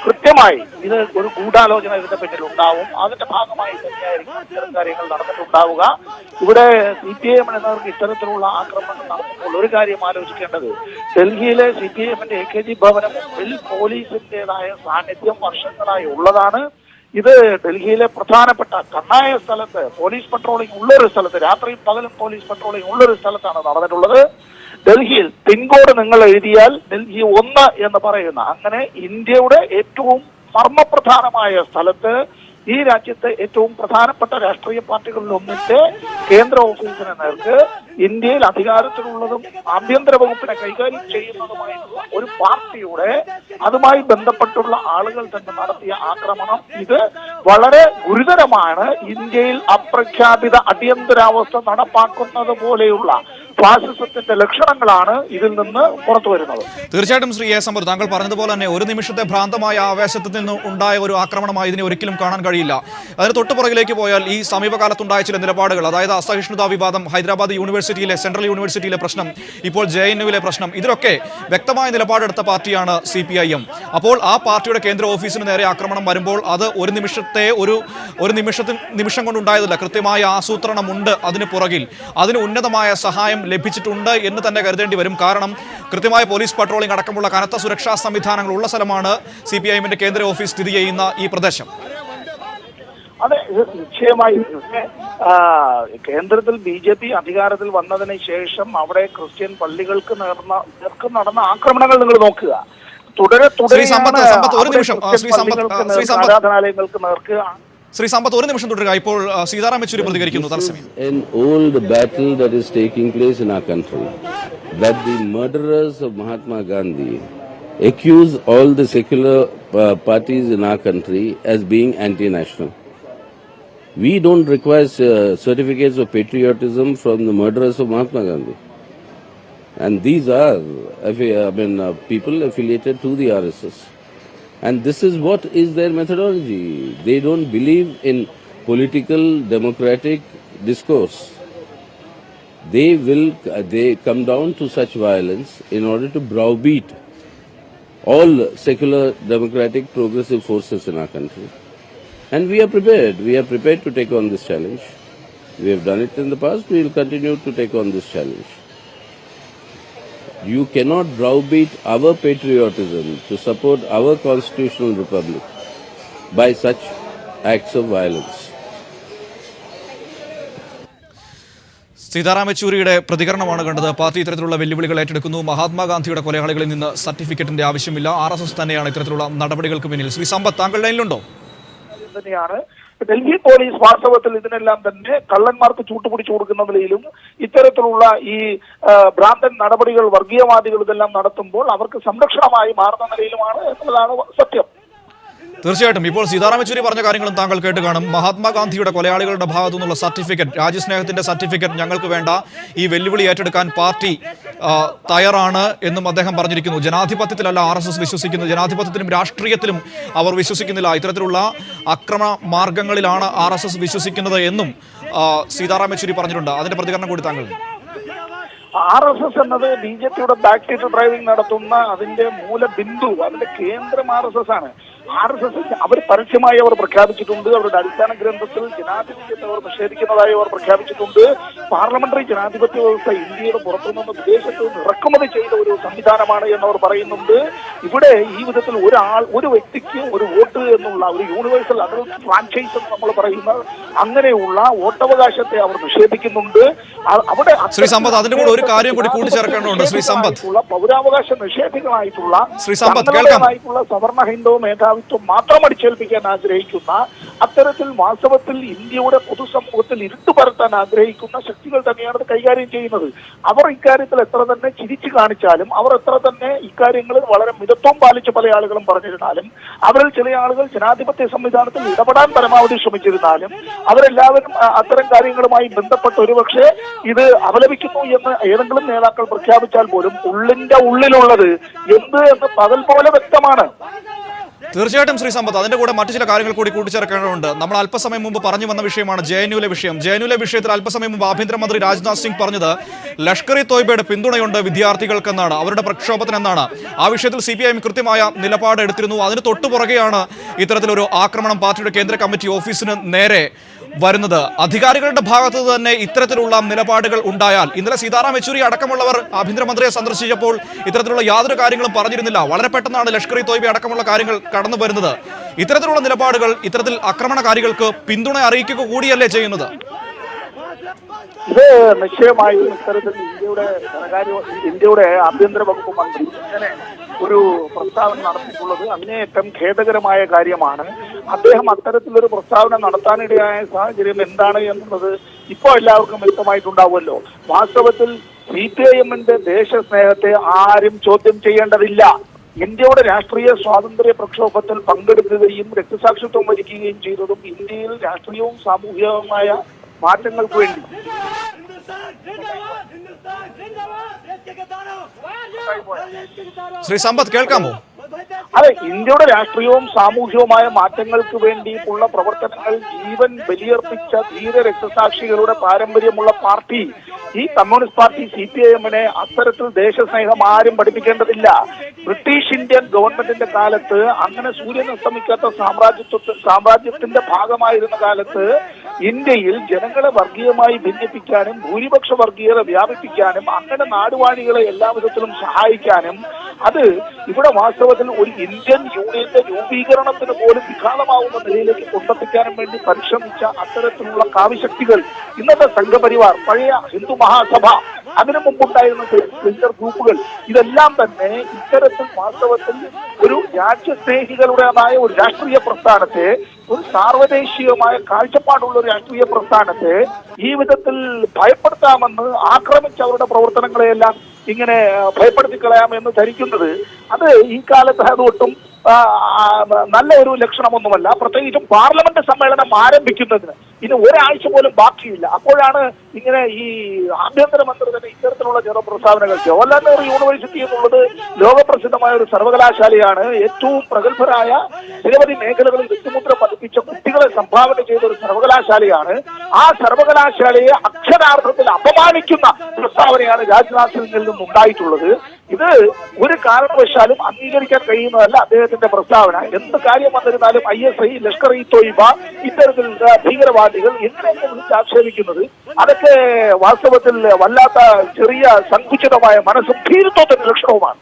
കൃത്യമായി ഇത് ഒരു ഗൂഢാലോചന ഇതിന്റെ പിന്നിൽ ഉണ്ടാവും. അതിന്റെ ഭാഗമായി തന്നെയായിരിക്കും ഇത്തരം കാര്യങ്ങൾ നടന്നിട്ടുണ്ടാവുക. ഇവിടെ CPIM-ന് നേർക്ക് ഇത്തരത്തിലുള്ള ആക്രമണം നടത്തുമ്പോൾ ഒരു കാര്യം ആലോചിക്കേണ്ടത്, ഡൽഹിയിലെ CPIM-ന്റെ AKG ഭവന് മുമ്പിൽ പോലീസിന്റേതായ സാന്നിധ്യം വർഷങ്ങളായി ഉള്ളതാണ്. ഇത് ഡൽഹിയിലെ പ്രധാനപ്പെട്ട കണ്ണായ സ്ഥലത്ത് പോലീസ് പട്രോളിംഗ് ഉള്ളൊരു സ്ഥലത്ത്, രാത്രിയും പകലും പോലീസ് പട്രോളിംഗ് ഉള്ളൊരു സ്ഥലത്താണ് നടന്നിട്ടുള്ളത്. ഡൽഹിയിൽ പിൻകോഡ് നിങ്ങൾ എഴുതിയാൽ ഡൽഹി 1 എന്ന് പറയുന്ന അങ്ങനെ ഇന്ത്യയുടെ ഏറ്റവും മർമ്മപ്രധാനമായ സ്ഥലത്ത്, ഈ രാജ്യത്തെ ഏറ്റവും പ്രധാനപ്പെട്ട രാഷ്ട്രീയ പാർട്ടികളിൽ ഒന്നിന്റെ കേന്ദ്ര ഓഫീസിന് നേർക്ക് ഇന്ത്യയിൽ അധികാരത്തിലുള്ളതും ആഭ്യന്തര വകുപ്പിനെ കൈകാര്യം ചെയ്യുന്നതുമായിട്ടുള്ള ഒരു പാർട്ടിയുടെ അതുമായി ബന്ധപ്പെട്ടുള്ള ആളുകൾ തന്നെ നടത്തിയ ആക്രമണം ഇത് വളരെ ഗുരുതരമാണ്. ഇന്ത്യയിൽ അപ്രഖ്യാപിത അടിയന്തരാവസ്ഥ നടപ്പാക്കുന്നത് പോലെയുള്ള ഫാസിസത്തിന്റെ ലക്ഷണങ്ങളാണ് ഇതിൽ നിന്ന് പുറത്തു വരുന്നത്. തീർച്ചയായിട്ടും ശ്രീ എ സമ്പത്ത്, താങ്കൾ പറഞ്ഞതുപോലെ തന്നെ ഒരു നിമിഷത്തെ ഭ്രാന്തമായ ആവേശത്തിൽ നിന്ന് ഉണ്ടായ ഒരു ആക്രമണമായി ഇതിനെ ഒരിക്കലും കാണാൻ കഴിയില്ല. അതിന് തൊട്ടുപുറകിലേക്ക് പോയാൽ ഈ സമീപകാലത്തുണ്ടായ ചില നിലപാടുകൾ, അതായത് അസഹിഷ്ണുതാ വിവാദം, ഹൈദരാബാദ് യൂണിവേഴ്സിറ്റിയിലെ സെൻട്രൽ യൂണിവേഴ്സിറ്റിയിലെ പ്രശ്നം, ഇപ്പോൾ JNUവിലെ പ്രശ്നം, ഇതിലൊക്കെ വ്യക്തമായ നിലപാടെടുത്ത പാർട്ടിയാണ് CPIM. അപ്പോൾ ആ പാർട്ടിയുടെ കേന്ദ്ര ഓഫീസിന് നേരെ ആക്രമണം വരുമ്പോൾ അത് ഒരു നിമിഷം കൊണ്ടുണ്ടായതല്ല. കൃത്യമായ ആസൂത്രണമുണ്ട് അതിന് പുറകിൽ. അതിന് ഉന്നതമായ സഹായം ലഭിച്ചിട്ടുണ്ട് എന്ന് തന്നെ കരുതേണ്ടി വരും. കാരണം കൃത്യമായ പോലീസ് പട്രോളിംഗ് അടക്കമുള്ള കനത്ത സുരക്ഷാ സംവിധാനങ്ങൾ ഉള്ള സ്ഥലമാണ് CPIMന്റെ കേന്ദ്ര ഓഫീസ് സ്ഥിതി ചെയ്യുന്ന ഈ പ്രദേശം. അതെ, നിശ്ചയമായും കേന്ദ്രത്തിൽ BJP അധികാരത്തിൽ വന്നതിന് ശേഷം അവിടെ ക്രിസ്ത്യൻ പള്ളികൾക്ക് നേർക്ക് നടന്ന ആക്രമണങ്ങൾ നിങ്ങൾ നോക്കുക. തുടരെ ആരാധനാലയങ്ങൾക്ക് നേർക്ക്. ശ്രീ സമ്പത്ത്, ഒരു നിമിഷം തുടരുക. ഇപ്പോൾ സീതാറാം യെച്ചൂരി പ്രതികരിക്കുന്നു തത്സമയം. An old battle that is taking place in our country, that the murderers of Mahatma Gandhi accuse all the secular parties in our country as being anti-national. We don't require certificates of patriotism from the murderers of Mahatma Gandhi. And these are people affiliated to the RSS. And this is what is their methodology. They don't believe in political democratic discourse. They come down to such violence in order to browbeat all secular democratic progressive forces in our country. And we are prepared. We are prepared to take on this challenge. We have done it in the past. We will continue to take on this challenge. You cannot browbeat our patriotism to support our constitutional republic by such acts of violence. Sitaram യെച്ചൂരിയുടെ പ്രതികരണമാണ് കണ്ടത്. Party ഇത്തരത്തിലുള്ള വെല്ലുവിളികൾ ഏറ്റെടുക്കുന്നു. മഹാത്മാഗാന്ധിയുടെ കൊലയാളികളിൽ നിന്ന് സർട്ടിഫിക്കറ്റിന്റെ ആവശ്യമില്ല. RSS തന്നെയാണ് ഇത്തരത്തിലുള്ള നടപടികൾക്ക് പിന്നിൽ. ശ്രീ സമ്പത്ത്, താങ്കൾ ലൈനിലുണ്ടോ? തന്നെയാണ് ഡൽഹി പോലീസ് വാസ്തവത്തിൽ ഇതിനെല്ലാം തന്നെ കള്ളന്മാർക്ക് ചൂട്ടുപിടിച്ചു കൊടുക്കുന്ന നിലയിലും ഇത്തരത്തിലുള്ള ഈ ഭ്രാന്തൻ നടപടികൾ വർഗീയവാദികൾ ഇതെല്ലാം നടത്തുമ്പോൾ അവർക്ക് സംരക്ഷണമായി മാറുന്ന നിലയിലുമാണ് എന്നുള്ളതാണ് സത്യം. തീർച്ചയായിട്ടും ഇപ്പോൾ സീതാറാം യെച്ചൂരി പറഞ്ഞ കാര്യങ്ങളും താങ്കൾ കേട്ട് കാണും. മഹാത്മാഗാന്ധിയുടെ കൊലയാളികളുടെ ഭാഗത്തു നിന്നുള്ള സർട്ടിഫിക്കറ്റ്, രാജ്യസ്നേഹത്തിന്റെ സർട്ടിഫിക്കറ്റ് ഞങ്ങൾക്ക് വേണ്ട, ഈ വെല്ലുവിളി ഏറ്റെടുക്കാൻ പാർട്ടി തയ്യാറാണ് എന്നും അദ്ദേഹം പറഞ്ഞിരിക്കുന്നു. ജനാധിപത്യത്തിലല്ല RSS വിശ്വസിക്കുന്നത്, ജനാധിപത്യത്തിലും രാഷ്ട്രീയത്തിലും അവർ വിശ്വസിക്കുന്നില്ല, ഇത്തരത്തിലുള്ള അക്രമ മാർഗങ്ങളിലാണ് RSS വിശ്വസിക്കുന്നത് എന്നും സീതാറാം യെച്ചൂരി പറഞ്ഞിട്ടുണ്ട്. അതിന്റെ പ്രതികരണം കൂടി താങ്കൾ. RSS എന്നത് BJPയുടെ ബാക്ക് സീറ്റ് ഡ്രൈവിംഗ് നടത്തുന്ന അതിന്റെ മൂലബിന്ദു, അതിന്റെ കേന്ദ്രം RSS ആണ്. RSS അവർ പരസ്യമായി അവർ പ്രഖ്യാപിച്ചിട്ടുണ്ട്. അവരുടെ അടിസ്ഥാന ഗ്രന്ഥത്തിൽ ജനാധിപത്യത്തെ അവർ നിഷേധിക്കുന്നതായി അവർ പ്രഖ്യാപിച്ചിട്ടുണ്ട്. പാർലമെന്ററി ജനാധിപത്യ വ്യവസ്ഥ ഇന്ത്യയുടെ പുറത്തുനിന്ന് വിദേശത്ത് നിന്ന് ഇറക്കുമതി ചെയ്ത ഒരു സംവിധാനമാണ് എന്നവർ പറയുന്നുണ്ട്. ഇവിടെ ഈ വിധത്തിൽ ഒരു വ്യക്തിക്ക് ഒരു വോട്ട് എന്നുള്ള ഒരു യൂണിവേഴ്സൽ അഡൽട്ട് ഫ്രാഞ്ചൈസ് എന്ന് നമ്മൾ പറയുന്ന അങ്ങനെയുള്ള വോട്ടവകാശത്തെ അവർ നിഷേധിക്കുന്നുണ്ട്. അവിടെ ശ്രീ സമ്പത്ത്, അതിന്റെ കൂടെ ഒരു കാര്യം കൂടി കൂട്ടിച്ചേർക്കേണ്ടതുണ്ട്. ശ്രീ സമ്പത്ത്, പൗരാവകാശ നിഷേധികളായിട്ടുള്ള സവർണ ഹൈന്ദവ മേധാവിത്വം മാത്രം അടിച്ചേൽപ്പിക്കാൻ ആഗ്രഹിക്കുന്ന, അത്തരത്തിൽ വാസ്തവത്തിൽ ഇന്ത്യയുടെ പൊതുസമൂഹത്തിൽ ഇരുട്ടു പരത്താൻ ആഗ്രഹിക്കുന്ന ശക്തികൾ തന്നെയാണ് ഇത് കൈകാര്യം ചെയ്യുന്നത്. അവർ ഇക്കാര്യത്തിൽ എത്ര തന്നെ ചിരിച്ചു കാണിച്ചാലും, അവർ എത്ര തന്നെ ഇക്കാര്യങ്ങളിൽ വളരെ മിതത്വം പാലിച്ച് പല ആളുകളും പറഞ്ഞിരുന്നാലും, അവരിൽ ചില ആളുകൾ ജനാധിപത്യ സംവിധാനത്തിൽ ഇടപെടാൻ പരമാവധി ശ്രമിച്ചിരുന്നാലും, അവരെല്ലാവരും അത്തരം കാര്യങ്ങളുമായി ബന്ധപ്പെട്ട് ഒരുപക്ഷെ ഇത് അപലപിക്കുന്നു എന്ന് ഏതെങ്കിലും നേതാക്കൾ പ്രഖ്യാപിച്ചാൽ പോലും ഉള്ളിന്റെ ഉള്ളിലുള്ളത് എന്ത് എന്ന് പകൽ പോലെ വ്യക്തമാണ്. തീർച്ചയായിട്ടും ശ്രീ സമ്പത്ത്, അതിന്റെ കൂടെ മറ്റു ചില കാര്യങ്ങൾ കൂടി കൂട്ടിച്ചേർക്കേണ്ടതുണ്ട്. നമ്മൾ അല്പസമയം മുമ്പ് പറഞ്ഞു വന്ന വിഷയമാണ് JNUവിലെ വിഷയം. JNUവിലെ വിഷയത്തിൽ അല്പസമയം മുമ്പ് ആഭ്യന്തരമന്ത്രി രാജ്നാഥ് സിംഗ് പറഞ്ഞത് ലഷ്കർ-ഇ-തോയ്ബയുടെ പിന്തുണയുണ്ട് വിദ്യാർത്ഥികൾക്കെന്നാണ്, അവരുടെ പ്രക്ഷോഭത്തിനെന്നാണ്. ആ വിഷയത്തിൽ CPIM കൃത്യമായ നിലപാട് എടുത്തിരുന്നു. അതിന് തൊട്ടുപുറകെയാണ് ഇത്തരത്തിലൊരു ആക്രമണം പാർട്ടിയുടെ കേന്ദ്ര കമ്മിറ്റി ഓഫീസിന് നേരെ വരുന്നത്. അധികാരികളുടെ ഭാഗത്ത് തന്നെ ഇത്തരത്തിലുള്ള നിലപാടുകൾ ഉണ്ടായാൽ, ഇന്നലെ സീതാറാം യെച്ചൂരി അടക്കമുള്ളവർ ആഭ്യന്തരമന്ത്രിയെ സന്ദർശിച്ചപ്പോൾ ഇത്തരത്തിലുള്ള യാതൊരു കാര്യങ്ങളും പറഞ്ഞിരുന്നില്ല. വളരെ പെട്ടെന്നാണ് ലഷ്കർ-ഇ-തോയ്ബ അടക്കമുള്ള കാര്യങ്ങൾ കടന്നു വരുന്നത്. ഇത്തരത്തിലുള്ള നിലപാടുകൾ ഇത്തരത്തിൽ ആക്രമണകാരികൾക്ക് പിന്തുണ അറിയിക്കുക കൂടിയല്ലേ ചെയ്യുന്നത്? ഇത് നിശ്ചയമായും ഇത്തരത്തിൽ ഇന്ത്യയുടെ ആഭ്യന്തര വകുപ്പ് മന്ത്രി ഇങ്ങനെ ഒരു പ്രസ്താവന നടത്തിയിട്ടുള്ളത് അങ്ങേയറ്റം ഖേദകരമായ കാര്യമാണ്. അദ്ദേഹം അത്തരത്തിലൊരു പ്രസ്താവന നടത്താനിടയായ സാഹചര്യം എന്താണ് എന്നുള്ളത് ഇപ്പോൾ എല്ലാവർക്കും വ്യക്തമായിട്ടുണ്ടാവുമല്ലോ. വാസ്തവത്തിൽ CPIMന്റെ ദേശസ്നേഹത്തെ ആരും ചോദ്യം ചെയ്യേണ്ടതില്ല. ഇന്ത്യയുടെ രാഷ്ട്രീയ സ്വാതന്ത്ര്യ പ്രക്ഷോഭത്തിൽ പങ്കെടുക്കുകയും രക്തസാക്ഷിത്വം വരിക്കുകയും ചെയ്തതും ഇന്ത്യയിൽ രാഷ്ട്രീയവും സാമൂഹികവുമായ മാറ്റങ്ങൾക്ക് വേണ്ടി ശ്രീ സമ്പത്ത് കേൾക്കാമോ? അതെ, ഇന്ത്യയുടെ രാഷ്ട്രീയവും സാമൂഹികവുമായ മാറ്റങ്ങൾക്ക് വേണ്ടിയിട്ടുള്ള പ്രവർത്തനങ്ങൾ ജീവൻ ബലിയർപ്പിച്ച ധീര രക്തസാക്ഷികളുടെ പാരമ്പര്യമുള്ള പാർട്ടി ഈ കമ്മ്യൂണിസ്റ്റ് പാർട്ടി CPIM-നെ അത്തരത്തിൽ ദേശസ്നേഹം ആരും പഠിപ്പിക്കേണ്ടതില്ല. ബ്രിട്ടീഷ് ഇന്ത്യൻ ഗവൺമെന്റിന്റെ കാലത്ത് അങ്ങനെ സൂര്യൻ അസ്തമിക്കാത്ത സാമ്രാജ്യത്തിന്റെ ഭാഗമായിരുന്ന കാലത്ത് ഇന്ത്യയിൽ ജനങ്ങളെ വർഗീയമായി ഭിന്നിപ്പിക്കാനും ഭൂരിപക്ഷ വർഗീയത വ്യാപിപ്പിക്കാനും അങ്ങനെ നാടുവാഴികളെ എല്ലാ വിധത്തിലും സഹായിക്കാനും അത് ഇവിടെ വാസ്തവത്തിൽ ഒരു ഇന്ത്യൻ യൂണിയന്റെ രൂപീകരണത്തിന് പോലും വിഘാതമാവുന്ന നിലയിലേക്ക് കൊണ്ടെത്തിക്കാനും വേണ്ടി പരിശ്രമിച്ച അത്തരത്തിലുള്ള കാവ്യശക്തികൾ ഇന്നത്തെ സംഘപരിവാർ, പഴയ ഹിന്ദു മഹാസഭ, അതിനു മുമ്പുണ്ടായിരുന്ന സ്പ്ലിൻറ്റർ ഗ്രൂപ്പുകൾ, ഇതെല്ലാം തന്നെ ഇത്തരത്തിൽ വാസ്തവത്തിൽ ഒരു രാജ്യസ്നേഹികളുടേതായ ഒരു രാഷ്ട്രീയ പ്രസ്ഥാനത്തെ, ഒരു സാർവദേശീയമായ കാഴ്ചപ്പാടുള്ള ഒരു രാഷ്ട്രീയ പ്രസ്ഥാനത്തെ ഈ വിധത്തിൽ ഭയപ്പെടുത്താമെന്ന് ആക്രമിച്ച അവരുടെ പ്രവർത്തനങ്ങളെയെല്ലാം ഇങ്ങനെ ഭയപ്പെടുത്തി കളയാമെന്ന് ധരിക്കുന്നത് അത് ഈ കാലത്ത് അതൊട്ടും നല്ല ഒരു ലക്ഷണമൊന്നുമല്ല. പ്രത്യേകിച്ചും പാർലമെന്റ് സമ്മേളനം ആരംഭിക്കുന്നതിന് ഇനി ഒരാഴ്ച പോലും ബാക്കിയില്ല. അപ്പോഴാണ് ഇങ്ങനെ ഈ ആഭ്യന്തരമന്ത്രി തന്നെ ഇത്തരത്തിലുള്ള ചെറു പ്രസ്താവനകൾ. ജവഹർലാൽ നെഹ്റു യൂണിവേഴ്സിറ്റി എന്നുള്ളത് ലോകപ്രസിദ്ധമായ ഒരു സർവകലാശാലയാണ്. ഏറ്റവും പ്രഗത്ഭരായ നിരവധി മേഖലകളിൽ വ്യക്തിമുദ്ര പതിപ്പിച്ച കുട്ടികളെ സംഭാവന ചെയ്ത ഒരു സർവകലാശാലയാണ്. ആ സർവകലാശാലയെ അക്ഷരാർത്ഥത്തിൽ അപമാനിക്കുന്ന പ്രസ്താവനയാണ് രാജ്നാഥ് സിംഗിൽ നിന്നും ഉണ്ടായിട്ടുള്ളത്. ഇത് ഒരു കാരണവശാലും അംഗീകരിക്കാൻ കഴിയുന്നതല്ല അദ്ദേഹത്തിന്റെ പ്രസ്താവന. എന്ത് കാര്യം വന്നിരുന്നാലും ISI, ലഷ്കർ-ഇ-തോയ്ബ, ഇത്തരത്തിൽ ഭീകരവാദികൾ എങ്ങനെയൊക്കെ വിളിച്ച് ആക്ഷേപിക്കുന്നത് അതൊക്കെ വാസ്തവത്തിൽ വല്ലാത്ത ചെറിയ സങ്കുചിതമായ മനസ്സും ഭീരുത്വത്തിന്റെ ലക്ഷണവുമാണ്.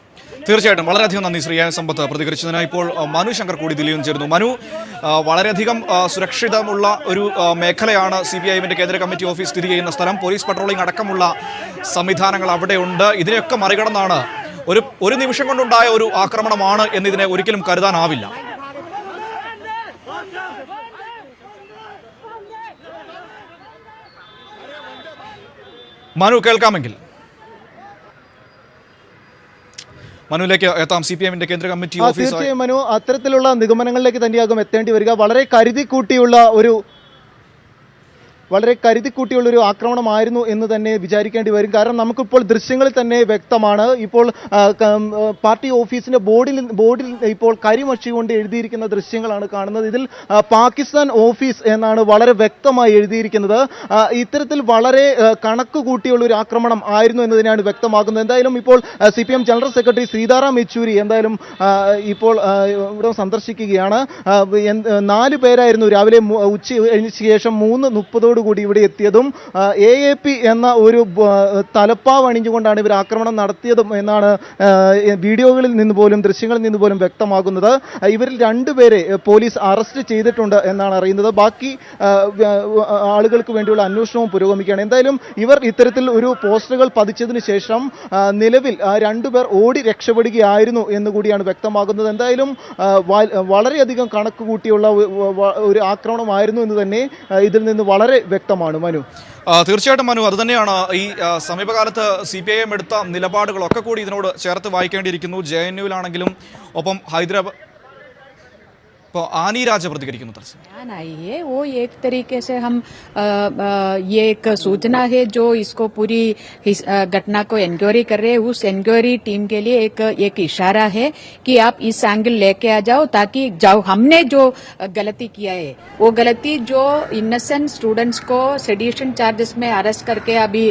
തീർച്ചയായിട്ടും വളരെയധികം നന്ദി ശ്രീ സമ്പത്ത് പ്രതികരിച്ചതിന്. ഇപ്പോൾ മനു ശങ്കർ കൂടി ദില്ലിയിൽ ചേരുന്നു. മനു, വളരെയധികം സുരക്ഷിതമുള്ള ഒരു മേഖലയാണ് CPIM-ന്റെ കേന്ദ്ര കമ്മിറ്റി ഓഫീസ് സ്ഥിതി ചെയ്യുന്ന സ്ഥലം. പോലീസ് പട്രോളിംഗ് അടക്കമുള്ള സംവിധാനങ്ങൾ അവിടെയുണ്ട്. ഇതിനെയൊക്കെ മറികടന്നാണ് ഒരു നിമിഷം കൊണ്ടുണ്ടായ ഒരു ആക്രമണമാണ് എന്നിതിനെ ഒരിക്കലും കരുതാനാവില്ല. മനു കേൾക്കാമെങ്കിൽ മനുവിലേക്ക് എത്താം. CPIM-ന്റെ കേന്ദ്ര കമ്മിറ്റി ഓഫീസ്. തീർച്ചയായും മനു, അത്തരത്തിലുള്ള നിഗമനങ്ങളിലേക്ക് തന്നെയാകും എത്തേണ്ടി വരിക. വളരെ കരുതിക്കൂട്ടിയുള്ള ഒരു ആക്രമണമായിരുന്നു എന്ന് തന്നെ വിചാരിക്കേണ്ടി വരും. കാരണം നമുക്കിപ്പോൾ ദൃശ്യങ്ങളിൽ തന്നെ വ്യക്തമാണ്. ഇപ്പോൾ പാർട്ടി ഓഫീസിന്റെ ബോർഡിൽ ഇപ്പോൾ കരിമഷി കൊണ്ട് എഴുതിയിരിക്കുന്ന ദൃശ്യങ്ങളാണ് കാണുന്നത്. ഇതിൽ പാകിസ്ഥാൻ ഓഫീസ് എന്നാണ് വളരെ വ്യക്തമായി എഴുതിയിരിക്കുന്നത്. ഇത്തരത്തിൽ വളരെ കണക്ക് കൂട്ടിയുള്ള ഒരു ആക്രമണം ആയിരുന്നു എന്നതിനാണ് വ്യക്തമാകുന്നത്. എന്തായാലും ഇപ്പോൾ CPM general secretary Sitaram Yechury എന്തായാലും ഇപ്പോൾ ഇവിടെ സന്ദർശിക്കുകയാണ്. 4 പേരായിരുന്നു രാവിലെ ഉച്ച കഴിഞ്ഞ ശേഷം 3:30 കൂടി ഇവിടെ എത്തിയതും AAP എന്ന ഒരു തലപ്പാവ് അണിഞ്ഞുകൊണ്ടാണ് ഇവർ ആക്രമണം നടത്തിയതും എന്നാണ് വീഡിയോകളിൽ നിന്ന് പോലും ദൃശ്യങ്ങളിൽ നിന്ന് പോലും വ്യക്തമാകുന്നത്. ഇവരിൽ 2 പേരെ പോലീസ് അറസ്റ്റ് ചെയ്തിട്ടുണ്ട് എന്നാണ് അറിയുന്നത്. ബാക്കി ആളുകൾക്ക് വേണ്ടിയുള്ള അന്വേഷണവും പുരോഗമിക്കുകയാണ്. എന്തായാലും ഇവർ ഇത്തരത്തിൽ ഒരു പോസ്റ്ററുകൾ പതിച്ചതിന് ശേഷം നിലവിൽ 2 പേർ ഓടി രക്ഷപ്പെടുകയായിരുന്നു എന്നുകൂടിയാണ് വ്യക്തമാകുന്നത്. എന്തായാലും വളരെയധികം കണക്ക് കൂട്ടിയുള്ള ഒരു ആക്രമണമായിരുന്നു എന്ന് തന്നെ ഇതിൽ നിന്ന് വളരെ വ്യക്തമാണ്. മനു, തീർച്ചയായിട്ടും മനു, അതുതന്നെയാണ് ഈ സമീപകാലത്ത് CPIM എടുത്ത നിലപാടുകളൊക്കെ കൂടി ഇതിനോട് ചേർത്ത് വായിക്കേണ്ടിയിരിക്കുന്നു. JNU-ലാണെങ്കിലും ഒപ്പം ഹൈദരാബാദ് आनी राजा प्रतिक्रिया ध्यान आई है वो एक तरीके से हम ये एक सूचना है जो इसको पूरी घटना को इंक्वायरी कर रहे हैं. उस इंक्वायरी टीम के लिए एक इशारा है कि आप इस एंगल लेके आ जाओ ताकि हमने जो गलती किया है वो गलती जो इनोसेंट स्टूडेंट्स को सेडिशन चार्जेस में अरेस्ट करके अभी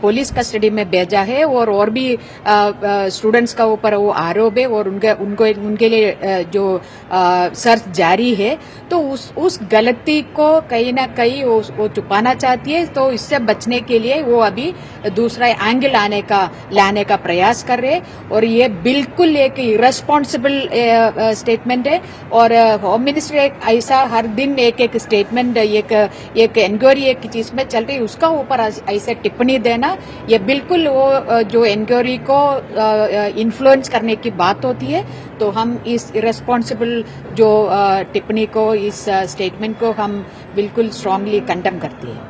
पुलिस कस्टडी में भेजा है और भी स्टूडेंट्स का ऊपर वो आरोप है और उनके लिए जो सर्च जारी है. तो उस गलती को कहीं ना कहीं वो छुपाना चाहती है. तो इससे बचने के लिए वो अभी दूसरा एंगल लाने का प्रयास कर रहे हैं. और ये बिल्कुल एक इरेस्पॉन्सिबल स्टेटमेंट है. और होम मिनिस्टर ऐसा हर दिन एक स्टेटमेंट एक इंक्वायरी एक चीज में चल रही है उसका ऊपर ऐसे टिप्पणी देना ये बिल्कुल वो जो इंक्वायरी को इन्फ्लुएंस करने की बात होती है. तो हम इस इरेस्पॉन्सिबल जो टिप्पणी को इस स्टेटमेंट को हम बिल्कुल स्ट्रांगली कंडेम करते हैं.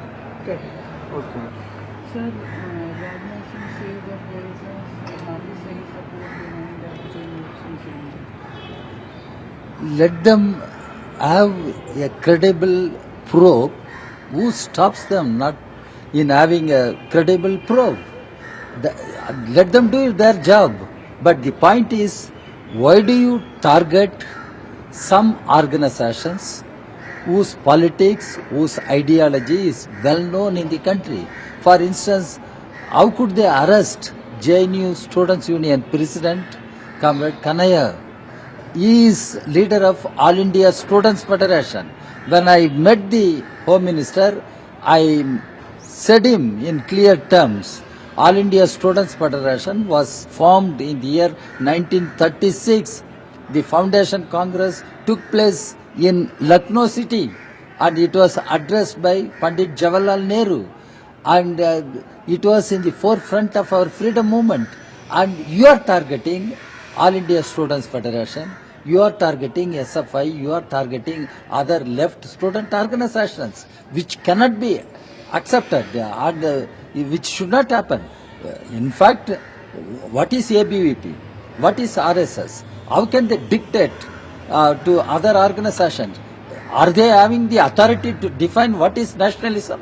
let them have a credible probe. Who stops them not in having a credible probe? Let them do their job. But the point is, why do you target some organizations whose politics, whose ideology is well known in the country? For instance, how could they arrest JNU Students Union President Comrade Kanaya? He is leader of All India Students Federation. When I met the Home Minister, I said him in clear terms, All India Students Federation was formed in the year 1936. The Foundation Congress took place in Lucknow city and it was addressed by Pandit Jawaharlal Nehru. And it was in the forefront of our freedom movement. And you are targeting All India Students Federation, you are targeting SFI, you are targeting other left student organizations, which cannot be accepted and which should not happen. In fact, what is ABVP? What is RSS? How can they dictate to other organizations? Are they having the authority to define what is nationalism?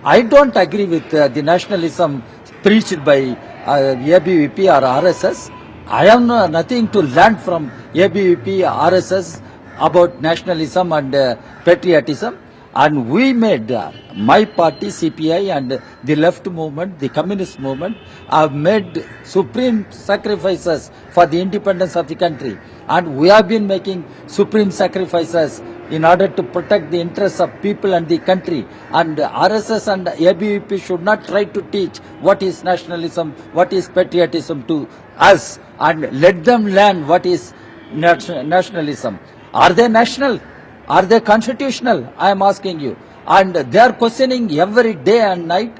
I don't agree with the nationalism preached by ABVP or RSS. I have nothing to learn from ABVP, RSS about nationalism and patriotism. And we made, my party CPI and the left movement, the communist movement, have made supreme sacrifices for the independence of the country. And we have been making supreme sacrifices in order to protect the interests of people and the country. And RSS and ABVP should not try to teach what is nationalism, what is patriotism to us, and let them learn what is nationalism. Are they national? Are they constitutional? I am asking you. And they are questioning every day and night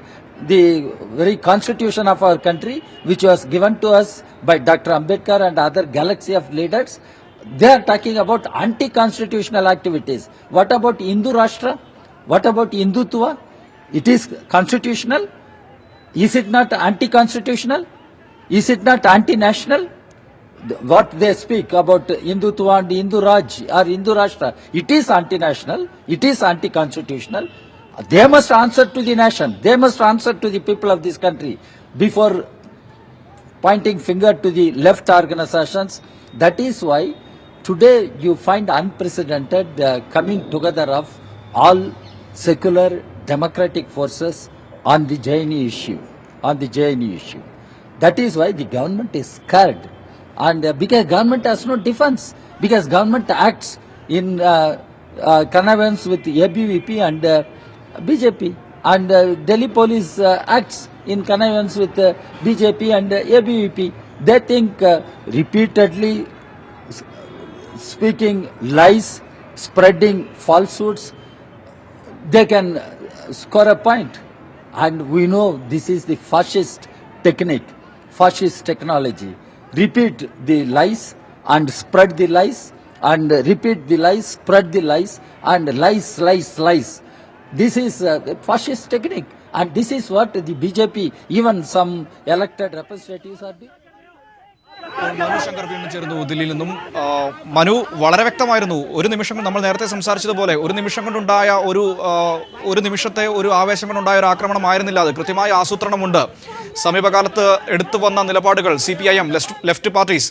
the very constitution of our country, which was given to us by Dr. Ambedkar and other galaxy of leaders. They are talking about anti-constitutional activities. What about Hindu Rashtra? What about Hindutva? It is constitutional? Is it not anti-constitutional? Is it not anti-national? What they speak about Hindutva and Hindu Raj or Hindu Rashtra, it is anti-national, it is anti-constitutional. They must answer to the nation, they must answer to the people of this country before pointing finger to the left organizations. That is why today you find unprecedented coming together of all secular democratic forces on the JNU issue, That is why the government is scared. And because government has no defense, because government acts in connivance with ABVP and BJP, and Delhi police acts in connivance with BJP and ABVP. They think repeatedly speaking lies, spreading falsehoods, they can score a point. And we know this is the fascist technique, fascist technology. Repeat the lies and spread the lies, and repeat the lies, spread the lies, and lies. This is a fascist technique, and this is what the BJP, even some elected representatives are doing. Manu Shankar വീണ്ടും ചേർന്നു ദില്ലിയിൽ നിന്നും. മനു, വളരെ വ്യക്തമായിരുന്നു. ഒരു നിമിഷം നമ്മൾ നേരത്തെ സംസാരിച്ചതുപോലെ ഒരു നിമിഷം കൊണ്ടുണ്ടായ ഒരു നിമിഷത്തെ ഒരു ആവേശം കൊണ്ടുണ്ടായ ഒരു ആക്രമണമായിരുന്നില്ല അത്. കൃത്യമായ ആസൂത്രണമുണ്ട്. സമീപകാലത്ത് എടുത്തു വന്ന നിലപാടുകൾ CPIM, ലെഫ്റ്റ് പാർട്ടീസ്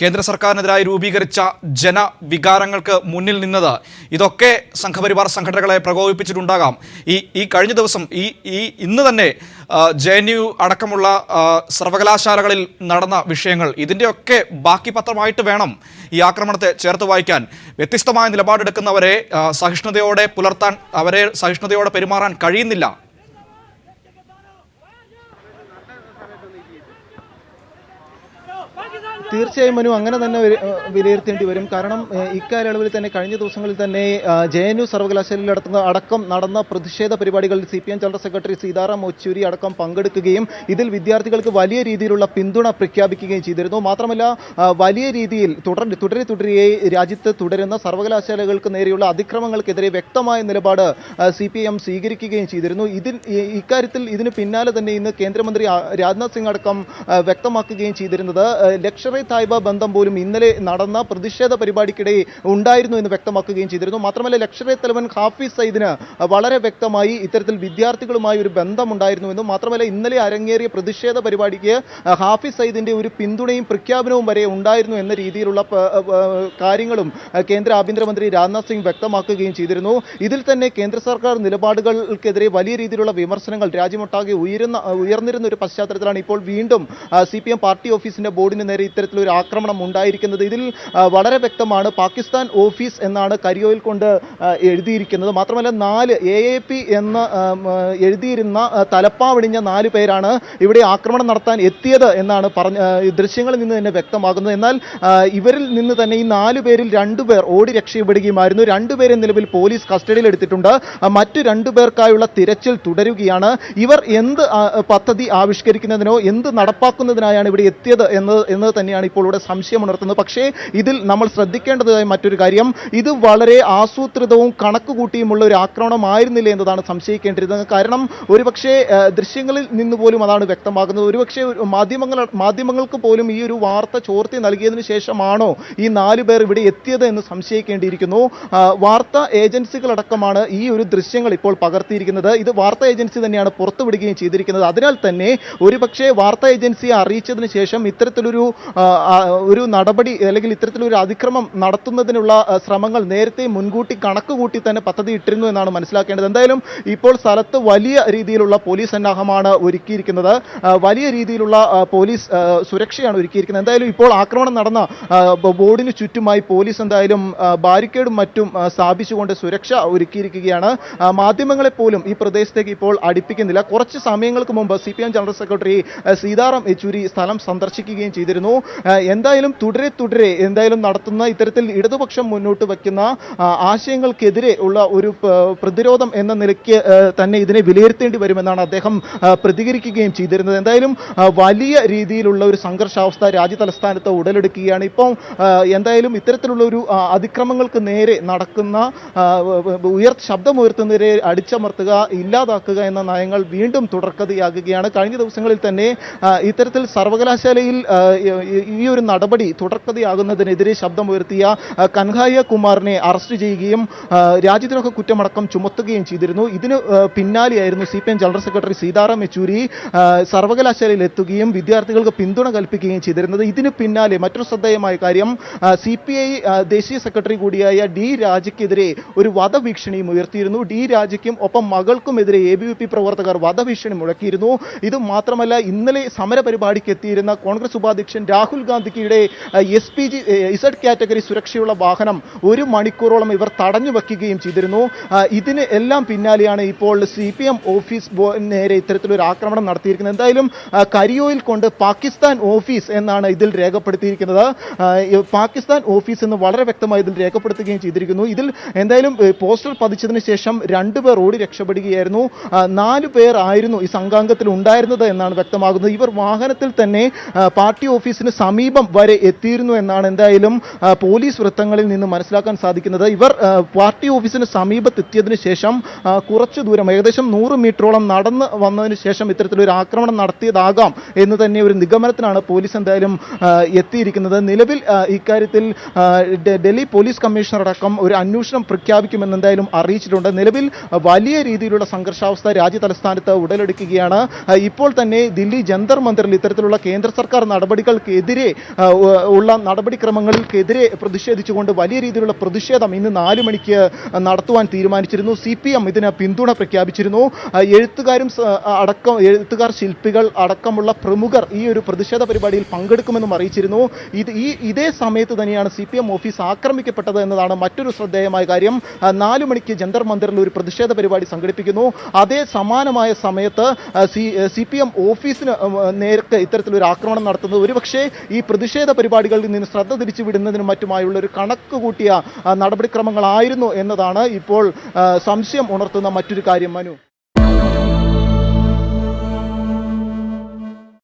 കേന്ദ്ര സർക്കാരിനെതിരായി രൂപീകരിച്ച ജനവികാരങ്ങൾക്ക് മുന്നിൽ നിന്നത്, ഇതൊക്കെ സംഘപരിവാർ സംഘടനകളെ പ്രകോപിപ്പിച്ചിട്ടുണ്ടാകാം. ഈ കഴിഞ്ഞ ദിവസം ഇന്ന് തന്നെ JNU അടക്കമുള്ള സർവകലാശാലകളിൽ നടന്ന വിഷയങ്ങൾ, ഇതിൻ്റെയൊക്കെ ബാക്കി പത്രമായിട്ട് വേണം ഈ ആക്രമണത്തെ ചേർത്ത് വായിക്കാൻ. വ്യത്യസ്തമായ നിലപാടെടുക്കുന്നവരെ സഹിഷ്ണുതയോടെ പെരുമാറാൻ കഴിയുന്നില്ല. തീർച്ചയായും മനു, അങ്ങനെ തന്നെ വിലയിരുത്തേണ്ടി വരും. കാരണം ഇക്കാലയളവിൽ തന്നെ കഴിഞ്ഞ ദിവസങ്ങളിൽ തന്നെ JNU സർവകലാശാലയിൽ അടക്കം നടന്ന പ്രതിഷേധ പരിപാടികളിൽ CPM general secretary Sitaram Yechury അടക്കം പങ്കെടുക്കുകയും ഇതിൽ വിദ്യാർത്ഥികൾക്ക് വലിയ രീതിയിലുള്ള പിന്തുണ പ്രഖ്യാപിക്കുകയും ചെയ്തിരുന്നു. മാത്രമല്ല, വലിയ രീതിയിൽ തുടരെ രാജ്യത്ത് തുടരുന്ന സർവകലാശാലകൾക്ക് നേരെയുള്ള അതിക്രമങ്ങൾക്കെതിരെ വ്യക്തമായ നിലപാട് CPM സ്വീകരിക്കുകയും ചെയ്തിരുന്നു. ഇക്കാര്യത്തിൽ ഇതിന് പിന്നാലെ തന്നെ ഇന്ന് കേന്ദ്രമന്ത്രി രാജ്നാഥ് സിംഗ് അടക്കം വ്യക്തമാക്കുകയും ചെയ്തിരുന്നത് ലക്ഷറി ലഷ്കർ-ഇ തായ്ബ ബന്ധം പോലും ഇന്നലെ നടന്ന പ്രതിഷേധ പരിപാടിക്കിടെ ഉണ്ടായിരുന്നു എന്ന് വ്യക്തമാക്കുകയും ചെയ്തിരുന്നു. മാത്രമല്ല ലഷ്കർ-ഇ തലവൻ ഹാഫിസ് സയ്യിദിന് വളരെ വ്യക്തമായി ഇത്തരത്തിൽ വിദ്യാർത്ഥികളുമായി ഒരു ബന്ധമുണ്ടായിരുന്നുവെന്നും മാത്രമല്ല ഇന്നലെ അരങ്ങേറിയ പ്രതിഷേധ പരിപാടിക്ക് ഹാഫിസ് സയ്യിദിന്റെ ഒരു പിന്തുണയും പ്രഖ്യാപനവും വരെ ഉണ്ടായിരുന്നു എന്ന രീതിയിലുള്ള കാര്യങ്ങളും കേന്ദ്ര ആഭ്യന്തരമന്ത്രി രാജ്നാഥ് സിംഗ് വ്യക്തമാക്കുകയും ചെയ്തിരുന്നു. ഇതിൽ തന്നെ കേന്ദ്ര സർക്കാർ നിലപാടുകൾക്കെതിരെ വലിയ രീതിയിലുള്ള വിമർശനങ്ങൾ രാജ്യമൊട്ടാകെ ഉയർന്നിരുന്ന ഒരു പശ്ചാത്തലത്തിലാണ് ഇപ്പോൾ വീണ്ടും CPM പാർട്ടി ഓഫീസിന്റെ ബോർഡിന് നേരെ ഇത്തരത്തിലൊരു ആക്രമണം ഉണ്ടായിരിക്കുന്നത്. ഇതിൽ വളരെ വ്യക്തമാണ് പാകിസ്ഥാൻ ഓഫീസ് എന്നാണ് കരിയോയിൽ കൊണ്ട് എഴുതിയിരിക്കുന്നത്. മാത്രമല്ല 4 AAP എന്ന് എഴുതിയിരുന്ന തലപ്പാവണിഞ്ഞ 4 പേരാണ് ഇവിടെ ആക്രമണം നടത്താൻ എത്തിയത് എന്നാണ് ദൃശ്യങ്ങളിൽ നിന്ന് തന്നെ വ്യക്തമാകുന്നത്. എന്നാൽ ഇവരിൽ നിന്ന് തന്നെ ഈ 4 പേരിൽ 2 പേർ ഓടി രക്ഷപ്പെടുകയുമായിരുന്നു. 2 പേരെ നിലവിൽ പോലീസ് കസ്റ്റഡിയിൽ എടുത്തിട്ടുണ്ട്. മറ്റു 2 പേർക്കായുള്ള തിരച്ചിൽ തുടരുകയാണ്. ഇവർ എന്ത് പദ്ധതി ആവിഷ്കരിക്കുന്നതിനോ എന്ത് നടപ്പാക്കുന്നതിനായാണ് ഇവിടെ എത്തിയത് എന്നത് തന്നെയാണ് ഇപ്പോൾ ഇവിടെ സംശയമുണർത്തുന്നത്. പക്ഷേ ഇതിൽ നമ്മൾ ശ്രദ്ധിക്കേണ്ടതായ മറ്റൊരു കാര്യം, ഇത് വളരെ ആസൂത്രിതവും കണക്കുകൂട്ടിയുമുള്ള ഒരു ആക്രമണമായിരുന്നില്ല എന്നതാണ് സംശയിക്കേണ്ടിരുന്നത്. കാരണം ഒരുപക്ഷെ ദൃശ്യങ്ങളിൽ നിന്ന് പോലും അതാണ് വ്യക്തമാകുന്നത്. ഒരുപക്ഷെ മാധ്യമങ്ങൾക്ക് പോലും ഈ ഒരു വാർത്ത ചോർത്തി നൽകിയതിനു ശേഷമാണോ ഈ 4 പേർ ഇവിടെ എത്തിയത് എന്ന് സംശയിക്കേണ്ടിയിരിക്കുന്നു. വാർത്താ ഏജൻസികളടക്കമാണ് ഈ ഒരു ദൃശ്യങ്ങൾ ഇപ്പോൾ പകർത്തിയിരിക്കുന്നത്. ഇത് വാർത്താ ഏജൻസി തന്നെയാണ് പുറത്തുവിടുകയും ചെയ്തിരിക്കുന്നത്. അതിനാൽ തന്നെ ഒരുപക്ഷെ വാർത്താ ഏജൻസിയെ അറിയിച്ചതിന് ശേഷം ഇത്തരത്തിലൊരു നടപടി അല്ലെങ്കിൽ ഇത്തരത്തിലൊരു അതിക്രമം നടത്തുന്നതിനുള്ള ശ്രമങ്ങൾ നേരത്തെ മുൻകൂട്ടി കണക്കുകൂട്ടി തന്നെ പദ്ധതി ഇട്ടിരുന്നു എന്നാണ് മനസ്സിലാക്കേണ്ടത്. എന്തായാലും ഇപ്പോൾ സ്ഥലത്ത് വലിയ രീതിയിലുള്ള പോലീസ് സന്നാഹമാണ് ഒരുക്കിയിരിക്കുന്നത്. വലിയ രീതിയിലുള്ള പോലീസ് സുരക്ഷയാണ് ഒരുക്കിയിരിക്കുന്നത്. എന്തായാലും ഇപ്പോൾ ആക്രമണം നടന്ന ബോർഡിന് ചുറ്റുമായി പോലീസ് എന്തായാലും ബാരിക്കേഡും മറ്റും സ്ഥാപിച്ചുകൊണ്ട് സുരക്ഷ ഒരുക്കിയിരിക്കുകയാണ്. മാധ്യമങ്ങളെ പോലും ഈ പ്രദേശത്തേക്ക് ഇപ്പോൾ അടുപ്പിക്കുന്നില്ല. കുറച്ച് സമയങ്ങൾക്ക് മുമ്പ് CPM general secretary Sitaram Yechury സ്ഥലം സന്ദർശിക്കുകയും ചെയ്തിരുന്നു. എന്തായാലും തുടരെ എന്തായാലും നടത്തുന്ന ഇത്തരത്തിൽ ഇടതുപക്ഷം മുന്നോട്ട് വയ്ക്കുന്ന ആശയങ്ങൾക്കെതിരെ ഉള്ള ഒരു പ്രതിരോധം എന്ന നിലയ്ക്ക് തന്നെ ഇതിനെ വിലയിരുത്തേണ്ടി വരുമെന്നാണ് അദ്ദേഹം പ്രതികരിക്കുകയും ചെയ്തിരുന്നത്. എന്തായാലും വലിയ രീതിയിലുള്ള ഒരു സംഘർഷാവസ്ഥ രാജ്യതലസ്ഥാനത്ത് ഉടലെടുക്കുകയാണ്. ഇപ്പോൾ എന്തായാലും ഇത്തരത്തിലുള്ള ഒരു അതിക്രമങ്ങൾക്ക് നേരെ നടക്കുന്ന ശബ്ദമുയർത്തുന്നവരെ അടിച്ചമർത്തുക, ഇല്ലാതാക്കുക എന്ന നയങ്ങൾ വീണ്ടും തുടർക്കഥയാകുകയാണ്. കഴിഞ്ഞ ദിവസങ്ങളിൽ തന്നെ ഇത്തരത്തിൽ സർവകലാശാലയിൽ ഈ ഒരു നടപടി തുടർക്കഥയാകുന്നതിനെതിരെ ശബ്ദമുയർത്തിയ കൻഹയ്യ കുമാറിനെ അറസ്റ്റ് ചെയ്യുകയും രാജ്യദ്രോഹ കുറ്റമടക്കം ചുമത്തുകയും ചെയ്തിരുന്നു. ഇതിന് പിന്നാലെയായിരുന്നു CPM general secretary Sitaram Yechury സർവകലാശാലയിൽ എത്തുകയും വിദ്യാർത്ഥികൾക്ക് പിന്തുണ കൽപ്പിക്കുകയും ചെയ്തിരുന്നത്. ഇതിന് പിന്നാലെ മറ്റൊരു ശ്രദ്ധേയമായ കാര്യം CPI ദേശീയ സെക്രട്ടറി കൂടിയായ D രാജയ്ക്കെതിരെ ഒരു വധഭീഷണിയും ഉയർത്തിയിരുന്നു. D രാജയ്ക്കും ഒപ്പം മകൾക്കുമെതിരെ ABVP പ്രവർത്തകർ വധഭീഷണി മുഴക്കിയിരുന്നു. ഇത് മാത്രമല്ല ഇന്നലെ സമരപരിപാടിക്ക് എത്തിയിരുന്ന കോൺഗ്രസ് ഉപാധ്യക്ഷൻ രാഹുൽ ഗാന്ധിയുടെ SPG Z കാറ്റഗറി സുരക്ഷയുള്ള വാഹനം 1 മണിക്കൂറോളം ഇവർ തടഞ്ഞു വയ്ക്കുകയും ചെയ്തിരുന്നു. ഇതിന് എല്ലാം പിന്നാലെയാണ് ഇപ്പോൾ CPM ഓഫീസ് നേരെ ഇത്തരത്തിലൊരു ആക്രമണം നടത്തിയിരിക്കുന്നത്. എന്തായാലും കരിയോയിൽ കൊണ്ട് പാകിസ്ഥാൻ ഓഫീസ് എന്നാണ് ഇതിൽ രേഖപ്പെടുത്തിയിരിക്കുന്നത്. പാകിസ്ഥാൻ ഓഫീസ് എന്ന് വളരെ വ്യക്തമായി ഇതിൽ രേഖപ്പെടുത്തുകയും ചെയ്തിരിക്കുന്നു. ഇതിൽ എന്തായാലും പോസ്റ്റർ പതിച്ചതിന് ശേഷം 2 പേർ ഓടി രക്ഷപ്പെടുകയായിരുന്നു. 4 പേർ ആയിരുന്നു ഈ സംഘാംഗത്തിൽ ഉണ്ടായിരുന്നത് എന്നാണ് വ്യക്തമാകുന്നത്. ഇവർ വാഹനത്തിൽ തന്നെ പാർട്ടി ഓഫീസിന് സമീപം വരെ എത്തിയിരുന്നു എന്നാണ് എന്തായാലും പോലീസ് വൃത്തങ്ങളിൽ നിന്ന് മനസ്സിലാക്കാൻ സാധിക്കുന്നത്. ഇവർ പാർട്ടി ഓഫീസിന് സമീപത്തെത്തിയതിനു ശേഷം കുറച്ചു ദൂരം ഏകദേശം 100 മീറ്ററോളം നടന്ന് വന്നതിന് ശേഷം ഇത്തരത്തിലൊരു ആക്രമണം നടത്തിയതാകാം എന്ന് തന്നെ ഒരു നിഗമനത്തിനാണ് പോലീസ് എന്തായാലും എത്തിയിരിക്കുന്നത്. നിലവിൽ ഇക്കാര്യത്തിൽ ഡൽഹി പോലീസ് കമ്മീഷണർ അടക്കം ഒരു അന്വേഷണം പ്രഖ്യാപിക്കുമെന്ന് എന്തായാലും അറിയിച്ചിട്ടുണ്ട്. നിലവിൽ വലിയ രീതിയിലുള്ള സംഘർഷാവസ്ഥ രാജ്യ തലസ്ഥാനത്ത് ഉടലെടുക്കുകയാണ്. ഇപ്പോൾ തന്നെ ദില്ലി ജന്തർ മന്ദിറിൽ ഇത്തരത്തിലുള്ള കേന്ദ്ര സർക്കാർ നടപടികൾക്കെതിരെ ഉള്ള നടപടിക്രമങ്ങൾക്കെതിരെ പ്രതിഷേധിച്ചുകൊണ്ട് വലിയ രീതിയിലുള്ള പ്രതിഷേധം ഇന്ന് 4 മണിക്ക് നടത്തുവാൻ തീരുമാനിച്ചിരുന്നു. CPM ഇതിന് പിന്തുണ പ്രഖ്യാപിച്ചിരുന്നു. എഴുത്തുകാർ, ശില്പികൾ അടക്കമുള്ള പ്രമുഖർ ഈ ഒരു പ്രതിഷേധ പരിപാടിയിൽ പങ്കെടുക്കുമെന്നും അറിയിച്ചിരുന്നു. ഇതേ സമയത്ത് തന്നെയാണ് CPM ഓഫീസ് ആക്രമിക്കപ്പെട്ടത് എന്നതാണ് മറ്റൊരു ശ്രദ്ധേയമായ കാര്യം. 4 മണിക്ക് ജന്തർ മന്ദിറിൽ ഒരു പ്രതിഷേധ പരിപാടി സംഘടിപ്പിക്കുന്നു. അതേ സമാനമായ സമയത്ത് CPM ഓഫീസിന് നേർക്ക് ഇത്തരത്തിലൊരു ആക്രമണം നടത്തുന്നത് ഒരുപക്ഷെ ഈ പ്രതിഷേധ പരിപാടികളിൽ നിന്ന് ശ്രദ്ധ തിരിച്ചു വിടുന്നതിനും മറ്റുമായുള്ള ഒരു കണക്ക് കൂട്ടിയ നടപടിക്രമങ്ങളായിരുന്നു എന്നതാണ് ഇപ്പോൾ സംശയം ഉണർത്തുന്ന മറ്റൊരു കാര്യം. മനു.